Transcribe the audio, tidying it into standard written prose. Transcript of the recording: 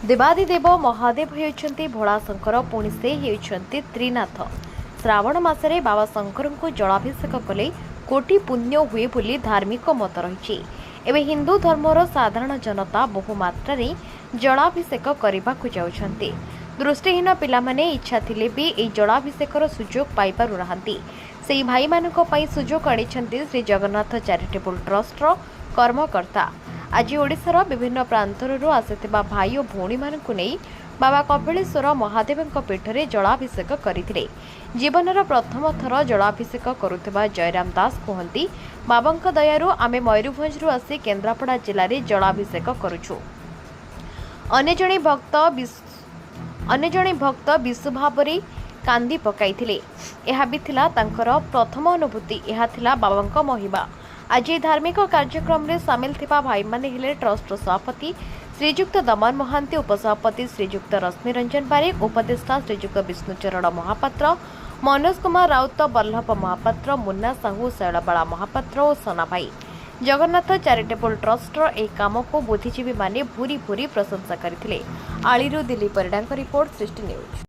देवादिदेव महादेव होइछन्ति भोलाशंकर पुणी से होइछन्ति त्रिनाथ। श्रावण मासरे बाबा शंकर को जलाभिषेक कले कोटि पुण्य हुए बोली धार्मिक मत रही। एवं हिंदू धर्मर साधारण जनता बहु मात्रा जलाभिषेक करने जाउछन्ति। दृष्टिहीन पिलामाने इच्छा थिले भी एई जलाभिषेकर सुजोग पाई पारु नाहांती। सेई भाई मानक पई सुजोग आनिछन्ति श्री जगन्नाथ चैरिटेबल ट्रस्टर कर्मकर्ता। आज ओडिशार विभिन्न प्रांतरु आसिथिबा भाई और भौणी मानकु नेई बाबा कपिलेश्वर महादेव पीठरे जलाभिषेक करथिले। जीवनर प्रथम थर जलाभिषेक करुथिबा जयराम दास कहती, बाबांक दयारु आमे मयूरभंजरु आसी केन्द्रापड़ा जिले में जलाभिषेक करुछु। अन्य जणे भक्त विशु भावरे कांदी पकाइथिले। एहा भी थिला तांकर प्रथम अनुभूति। एहा थिला बाबांक महिमा। आज धार्मिक कार्यक्रम में सामिल थिबा भाई माने हेले ट्रस्ट सभापति श्रीजुक्त दमन महांती, उपसभापति श्रीजुक्त रश्मि रंजन बारिक, उपदेष्टा श्रीजुक्त विष्णुचरण महापात्र, मनोज कुमार राउत, बल्लभ महापात्र, मुन्ना साहू, शैलबाला महापात्र और सोना भाई। जगन्नाथ चैरिटेबल ट्रस्टर एक काम को बुद्धिजीवी माने भूरी भूरी प्रशंसा करथिले। आळीरू दिलीप परिडांक रिपोर्ट, सृष्टि न्यूज।